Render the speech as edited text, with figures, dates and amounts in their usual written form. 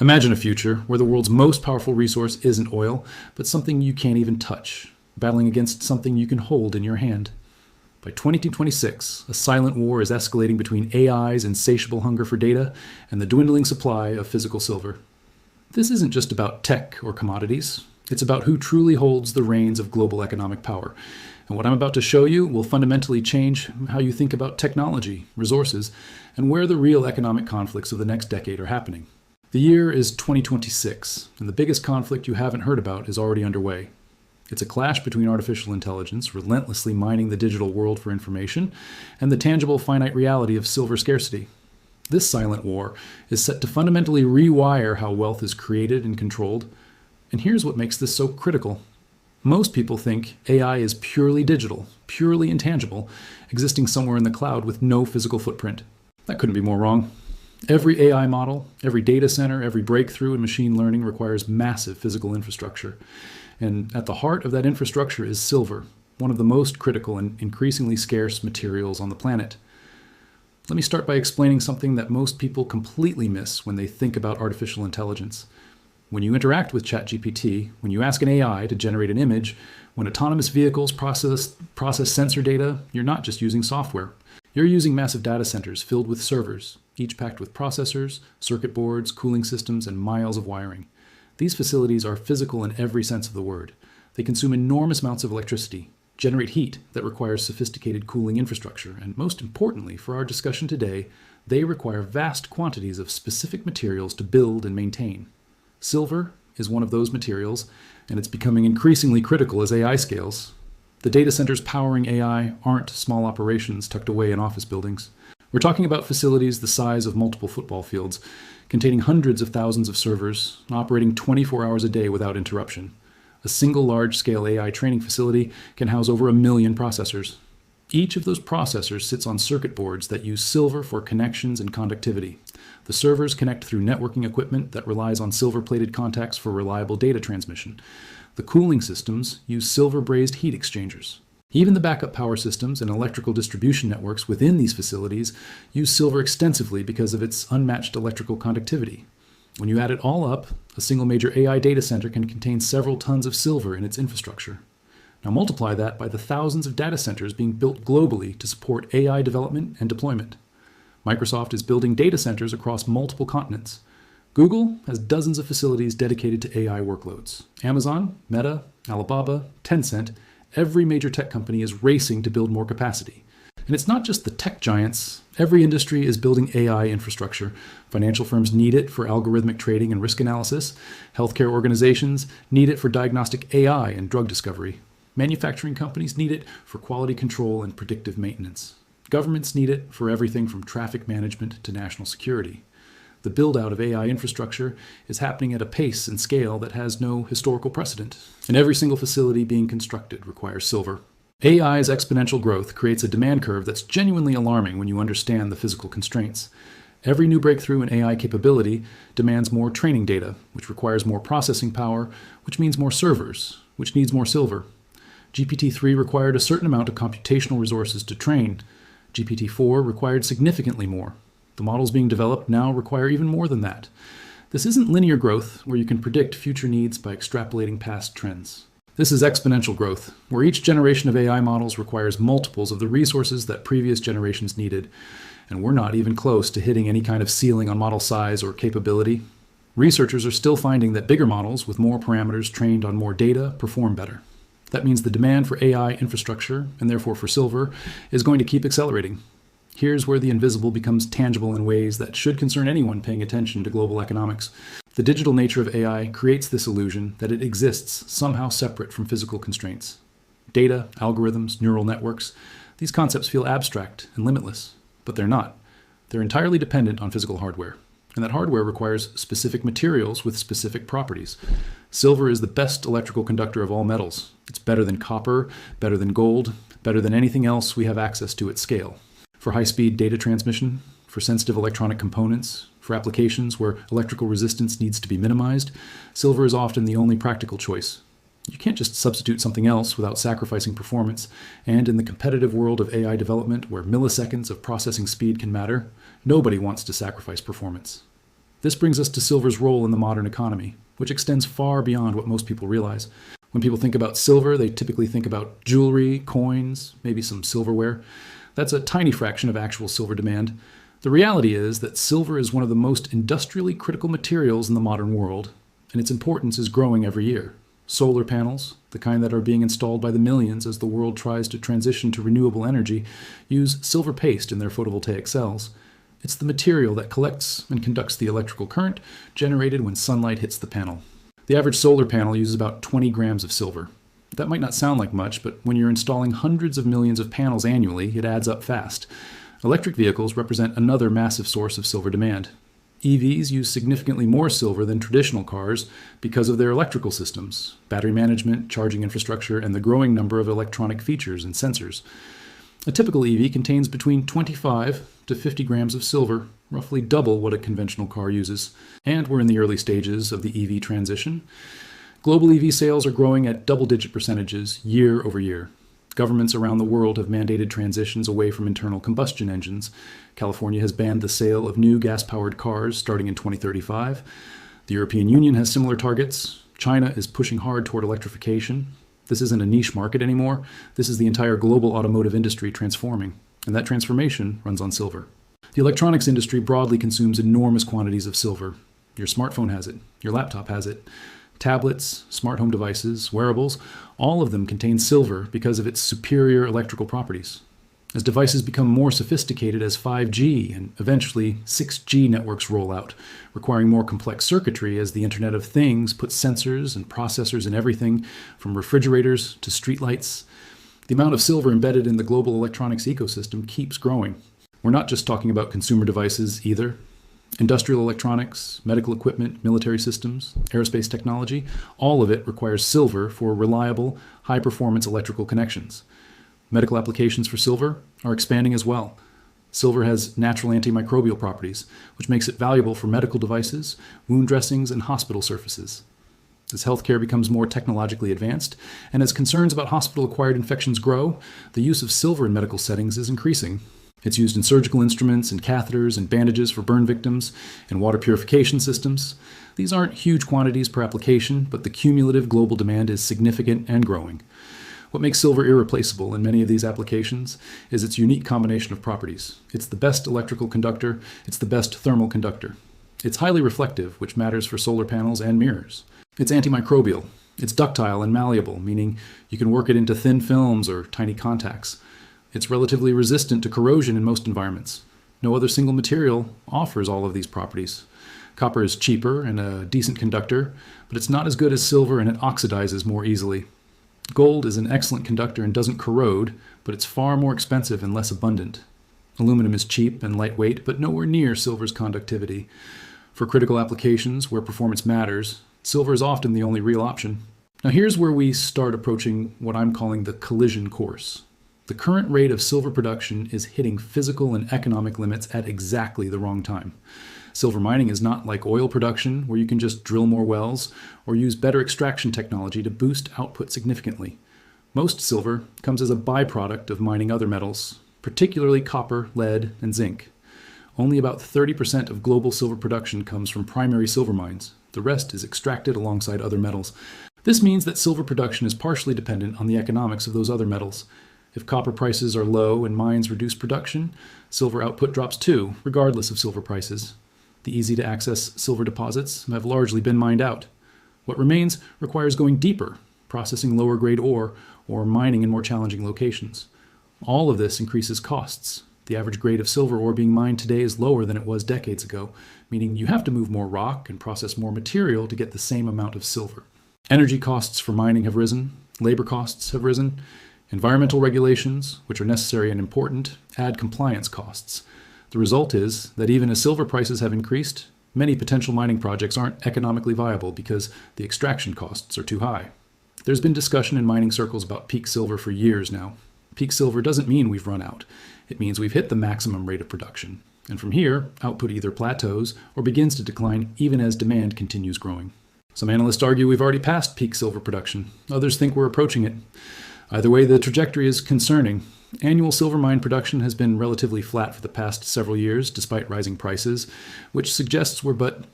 Imagine a future where the world's most powerful resource isn't oil, but something you can't even touch, battling against something you can hold in your hand. By 2026, a silent war is escalating between AI's insatiable hunger for data and the dwindling supply of physical silver. This isn't just about tech or commodities. It's about who truly holds the reins of global economic power. And what I'm about to show you will fundamentally change how you think about technology, resources, and where the real economic conflicts of the next decade are happening. The year is 2026, and the biggest conflict you haven't heard about is already underway. It's a clash between artificial intelligence, relentlessly mining the digital world for information, and the tangible finite reality of silver scarcity. This silent war is set to fundamentally rewire how wealth is created and controlled. And here's what makes this so critical. Most people think AI is purely digital, purely intangible, existing somewhere in the cloud with no physical footprint. That couldn't be more wrong. Every AI model, every data center, every breakthrough in machine learning requires massive physical infrastructure. And at the heart of that infrastructure is silver, one of the most critical and increasingly scarce materials on the planet. Let me start by explaining something that most people completely miss when they think about artificial intelligence. When you interact with ChatGPT, when you ask an AI to generate an image, when autonomous vehicles process sensor data, you're not just using software. You're using massive data centers filled with servers, each packed with processors, circuit boards, cooling systems, and miles of wiring. These facilities are physical in every sense of the word. They consume enormous amounts of electricity, generate heat that requires sophisticated cooling infrastructure, and most importantly for our discussion today, they require vast quantities of specific materials to build and maintain. Silver is one of those materials, and it's becoming increasingly critical as AI scales. The data centers powering AI aren't small operations tucked away in office buildings. We're talking about facilities the size of multiple football fields, containing hundreds of thousands of servers, operating 24 hours a day without interruption. A single large-scale AI training facility can house over 1 million processors. Each of those processors sits on circuit boards that use silver for connections and conductivity. The servers connect through networking equipment that relies on silver-plated contacts for reliable data transmission. The cooling systems use silver-brazed heat exchangers. Even the backup power systems and electrical distribution networks within these facilities use silver extensively because of its unmatched electrical conductivity. When you add it all up, a single major AI data center can contain several tons of silver in its infrastructure. Now multiply that by the thousands of data centers being built globally to support AI development and deployment. Microsoft is building data centers across multiple continents. Google has dozens of facilities dedicated to AI workloads. Amazon, Meta, Alibaba, Tencent, every major tech company is racing to build more capacity. And it's not just the tech giants. Every industry is building AI infrastructure. Financial firms need it for algorithmic trading and risk analysis. Healthcare organizations need it for diagnostic AI and drug discovery. Manufacturing companies need it for quality control and predictive maintenance. Governments need it for everything from traffic management to national security. The build-out of AI infrastructure is happening at a pace and scale that has no historical precedent. And every single facility being constructed requires silver. AI's exponential growth creates a demand curve that's genuinely alarming when you understand the physical constraints. Every new breakthrough in AI capability demands more training data, which requires more processing power, which means more servers, which needs more silver. GPT-3 required a certain amount of computational resources to train. GPT-4 required significantly more. The models being developed now require even more than that. This isn't linear growth where you can predict future needs by extrapolating past trends. This is exponential growth, where each generation of AI models requires multiples of the resources that previous generations needed, and we're not even close to hitting any kind of ceiling on model size or capability. Researchers are still finding that bigger models with more parameters trained on more data perform better. That means the demand for AI infrastructure, and therefore for silver, is going to keep accelerating. Here's where the invisible becomes tangible in ways that should concern anyone paying attention to global economics. The digital nature of AI creates this illusion that it exists somehow separate from physical constraints. Data, algorithms, neural networks, these concepts feel abstract and limitless, but they're not. They're entirely dependent on physical hardware, and that hardware requires specific materials with specific properties. Silver is the best electrical conductor of all metals. It's better than copper, better than gold, better than anything else we have access to at scale. For high-speed data transmission, for sensitive electronic components, for applications where electrical resistance needs to be minimized, silver is often the only practical choice. You can't just substitute something else without sacrificing performance, and in the competitive world of AI development where milliseconds of processing speed can matter, nobody wants to sacrifice performance. This brings us to silver's role in the modern economy, which extends far beyond what most people realize. When people think about silver, they typically think about jewelry, coins, maybe some silverware. That's a tiny fraction of actual silver demand. The reality is that silver is one of the most industrially critical materials in the modern world, and its importance is growing every year. Solar panels, the kind that are being installed by the millions as the world tries to transition to renewable energy, use silver paste in their photovoltaic cells. It's the material that collects and conducts the electrical current generated when sunlight hits the panel. The average solar panel uses about 20 grams of silver. That might not sound like much, but when you're installing hundreds of millions of panels annually, it adds up fast. Electric vehicles represent another massive source of silver demand. EVs use significantly more silver than traditional cars because of their electrical systems, battery management, charging infrastructure, and the growing number of electronic features and sensors. A typical EV contains between 25 to 50 grams of silver, roughly double what a conventional car uses. And we're in the early stages of the EV transition. Global EV sales are growing at double-digit percentages year over year. Governments around the world have mandated transitions away from internal combustion engines. California has banned the sale of new gas-powered cars starting in 2035. The European Union has similar targets. China is pushing hard toward electrification. This isn't a niche market anymore. This is the entire global automotive industry transforming, and that transformation runs on silver. The electronics industry broadly consumes enormous quantities of silver. Your smartphone has it. Your laptop has it. Tablets, smart home devices, wearables, all of them contain silver because of its superior electrical properties. As devices become more sophisticated as 5G and eventually 6G networks roll out, requiring more complex circuitry as the Internet of Things puts sensors and processors in everything from refrigerators to streetlights, the amount of silver embedded in the global electronics ecosystem keeps growing. We're not just talking about consumer devices either. Industrial electronics, medical equipment, military systems, aerospace technology, all of it requires silver for reliable, high-performance electrical connections. Medical applications for silver are expanding as well. Silver has natural antimicrobial properties, which makes it valuable for medical devices, wound dressings, and hospital surfaces. As healthcare becomes more technologically advanced, and as concerns about hospital-acquired infections grow, the use of silver in medical settings is increasing. It's used in surgical instruments and catheters and bandages for burn victims and water purification systems. These aren't huge quantities per application, but the cumulative global demand is significant and growing. What makes silver irreplaceable in many of these applications is its unique combination of properties. It's the best electrical conductor, it's the best thermal conductor. It's highly reflective, which matters for solar panels and mirrors. It's antimicrobial. It's ductile and malleable, meaning you can work it into thin films or tiny contacts. It's relatively resistant to corrosion in most environments. No other single material offers all of these properties. Copper is cheaper and a decent conductor, but it's not as good as silver and it oxidizes more easily. Gold is an excellent conductor and doesn't corrode, but it's far more expensive and less abundant. Aluminum is cheap and lightweight, but nowhere near silver's conductivity. For critical applications where performance matters, silver is often the only real option. Now here's where we start approaching what I'm calling the collision course. The current rate of silver production is hitting physical and economic limits at exactly the wrong time. Silver mining is not like oil production, where you can just drill more wells or use better extraction technology to boost output significantly. Most silver comes as a byproduct of mining other metals, particularly copper, lead, and zinc. Only about 30% of global silver production comes from primary silver mines. The rest is extracted alongside other metals. This means that silver production is partially dependent on the economics of those other metals. If copper prices are low and mines reduce production, silver output drops too, regardless of silver prices. The easy-to-access silver deposits have largely been mined out. What remains requires going deeper, processing lower-grade ore, or mining in more challenging locations. All of this increases costs. The average grade of silver ore being mined today is lower than it was decades ago, meaning you have to move more rock and process more material to get the same amount of silver. Energy costs for mining have risen, labor costs have risen. Environmental regulations, which are necessary and important, add compliance costs. The result is that even as silver prices have increased, many potential mining projects aren't economically viable because the extraction costs are too high. There's been discussion in mining circles about peak silver for years now. Peak silver doesn't mean we've run out. It means we've hit the maximum rate of production. And from here, output either plateaus or begins to decline even as demand continues growing. Some analysts argue we've already passed peak silver production. Others think we're approaching it. Either way, the trajectory is concerning. Annual silver mine production has been relatively flat for the past several years, despite rising prices, which suggests we're but